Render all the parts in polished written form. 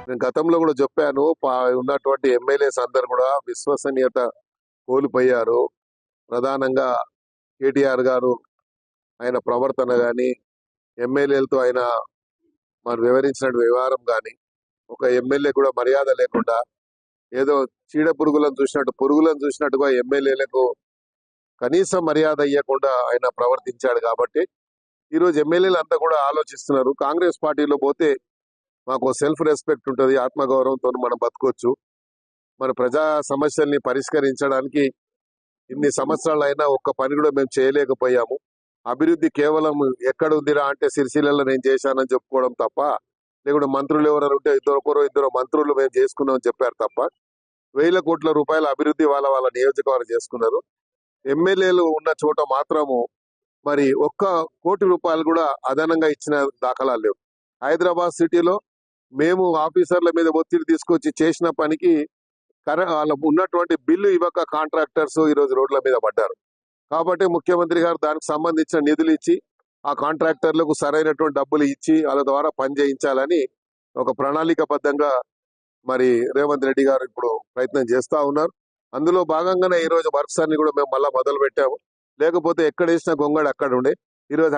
నేను గతంలో కూడా చెప్పాను. ఉన్నటువంటి ఎమ్మెల్యేస్ అందరు కూడా విశ్వసనీయత కోల్పోయారు. ప్రధానంగా కేటీఆర్ గారు ఆయన ప్రవర్తన గాని, ఎమ్మెల్యేలతో ఆయన మరి వివరించిన వ్యవహారం గాని, ఒక ఎమ్మెల్యే కూడా మర్యాద లేకుండా ఏదో చీడ పురుగులను చూసినట్టుగా ఎమ్మెల్యేలకు కనీసం మర్యాద ఇవ్వకుండా ఆయన ప్రవర్తించాడు. కాబట్టి ఈరోజు ఎమ్మెల్యేలు అంతా కూడా ఆలోచిస్తున్నారు. కాంగ్రెస్ పార్టీలో పోతే మాకు సెల్ఫ్ రెస్పెక్ట్ ఉంటుంది, ఆత్మగౌరవంతో మనం బతకొచ్చు, మన ప్రజా సమస్యల్ని పరిష్కరించడానికి ఇన్ని సంవత్సరాలు అయినా ఒక్క పని కూడా మేము చేయలేకపోయాము. అభివృద్ధి కేవలం ఎక్కడ ఉందిరా అంటే సిరిసిల్లలో నేను చేశానని చెప్పుకోవడం తప్ప, లేకుంటే మంత్రులు ఎవరైనా ఉంటే ఇద్దరు మంత్రులు మేము చేసుకున్నామని చెప్పారు తప్ప, 1,000 కోట్ల రూపాయల అభివృద్ధి వాళ్ళ నియోజకవర్గం చేసుకున్నారు. ఎమ్మెల్యేలు ఉన్న చోట మాత్రము మరి 1 కోటి రూపాయలు కూడా అదనంగా ఇచ్చిన దాఖలాలు లేవు. హైదరాబాద్ సిటీలో మేము ఆఫీసర్ల మీద ఒత్తిడి తీసుకొచ్చి చేసిన పనికి వాళ్ళ ఉన్నటువంటి బిల్లు ఇవ్వక కాంట్రాక్టర్స్ ఈరోజు రోడ్ల మీద పడ్డారు. కాబట్టి ముఖ్యమంత్రి గారు దానికి సంబంధించిన నిధులు ఇచ్చి ఆ కాంట్రాక్టర్లకు సరైనటువంటి డబ్బులు ఇచ్చి వాళ్ళ ద్వారా పని చేయించాలని ఒక ప్రణాళికబద్ధంగా మరి రేవంత్ రెడ్డి గారు ఇప్పుడు ప్రయత్నం చేస్తా ఉన్నారు. అందులో భాగంగానే ఈ రోజు వర్క్స్ అన్ని కూడా మేము మళ్ళా మొదలు పెట్టాము. లేకపోతే ఎక్కడ వేసిన గొంగడు అక్కడ ఉండే. ఈరోజు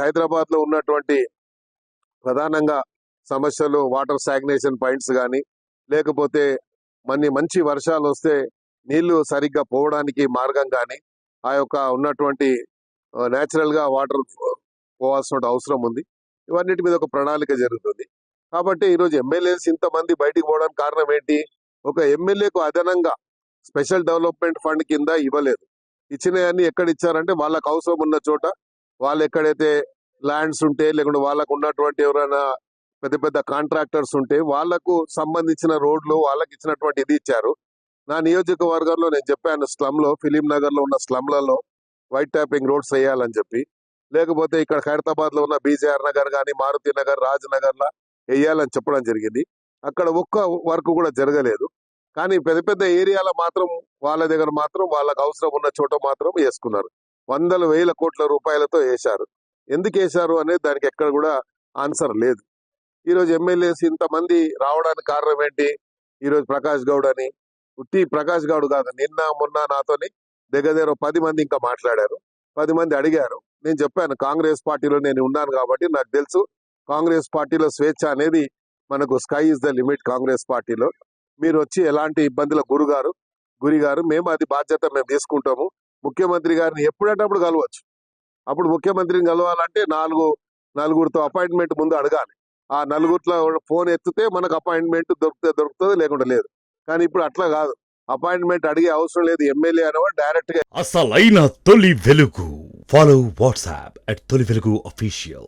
హైదరాబాద్ లో ఉన్నటువంటి ప్రధానంగా సమస్యలు వాటర్ స్టాగ్నేషన్ పాయింట్స్ కానీ, లేకపోతే మంచి వర్షాలు వస్తే నీళ్లు సరిగ్గా పోవడానికి మార్గం కానీ, ఆ యొక్క ఉన్నటువంటి నేచురల్ గా వాటర్ పోవాల్సిన అవసరం ఉంది. ఇవన్నిటి మీద ఒక ప్రణాళిక జరుగుతుంది. కాబట్టి ఈరోజు ఎమ్మెల్యేస్ ఇంతమంది బయటికి పోవడానికి కారణం ఏంటి? ఒక ఎమ్మెల్యేకు అదనంగా స్పెషల్ డెవలప్మెంట్ ఫండ్ కింద ఇవ్వలేదు. ఇచ్చినవన్నీ ఎక్కడ ఇచ్చారంటే వాళ్ళకు అవసరం ఉన్న చోట, వాళ్ళు ఎక్కడైతే ల్యాండ్స్ ఉంటే, లేకుంటే వాళ్ళకు ఉన్నటువంటి ఎవరైనా పెద్ద పెద్ద కాంట్రాక్టర్స్ ఉంటే వాళ్లకు సంబంధించిన రోడ్లు వాళ్ళకి ఇచ్చినటువంటి ఇది ఇచ్చారు. నా నియోజకవర్గంలో నేను చెప్పాను, స్లమ్ లో ఫిలిం నగర్ లో ఉన్న స్లమ్లలో వైట్ ట్యాపింగ్ రోడ్స్ వేయాలని చెప్పి, లేకపోతే ఇక్కడ ఖైరతాబాద్ లో ఉన్న బీజేఆర్ నగర్ కానీ, మారుతి నగర్, రాజ్ నగర్ లా వేయాలని చెప్పడం జరిగింది. అక్కడ ఒక్క వర్క్ కూడా జరగలేదు. కానీ పెద్ద పెద్ద ఏరియాలో మాత్రం వాళ్ళ దగ్గర మాత్రం వాళ్ళకు అవసరం ఉన్న చోట మాత్రం వేసుకున్నారు. 100,000 కోట్ల రూపాయలతో వేశారు. ఎందుకు వేశారు అనేది దానికి ఎక్కడ కూడా ఆన్సర్ లేదు. ఈరోజు ఎమ్మెల్యేస్ ఇంతమంది రావడానికి కారణం ఏంటి? ఈరోజు ప్రకాష్ గౌడ్ అని, ఉట్టి ప్రకాష్ గౌడ్ కాదు, నిన్న మొన్న నాతోని దగ్గర 10 మంది ఇంకా మాట్లాడారు. 10 మంది అడిగారు. నేను చెప్పాను, కాంగ్రెస్ పార్టీలో నేను ఉన్నాను కాబట్టి నాకు తెలుసు, కాంగ్రెస్ పార్టీలో స్వేచ్ఛ అనేది మనకు sky is the limit. Congress పార్టీలో మీరు వచ్చి ఎలాంటి ఇబ్బందుల గురి గారు మేము అది బాధ్యత మేము తీసుకుంటాము. ముఖ్యమంత్రి గారిని ఎప్పుడేటప్పుడు కలవచ్చు. అప్పుడు ముఖ్యమంత్రిని కలవాలంటే నలుగురితో అపాయింట్మెంట్ ముందు అడగాలి. ఆ నలుగురిలో ఫోన్ ఎత్తితే మనకు అపాయింట్మెంట్ దొరుకుతుంది, లేకుండా లేదు. కానీ ఇప్పుడు అట్లా కాదు. అపాయింట్మెంట్ అడిగే అవసరం లేదు. ఎమ్మెల్యే అనేవాడు డైరెక్ట్ గా అసలైన తొలి వెలుగు. ఫాలో వాట్సాప్ @తొలి వెలుగు అఫీషియల్.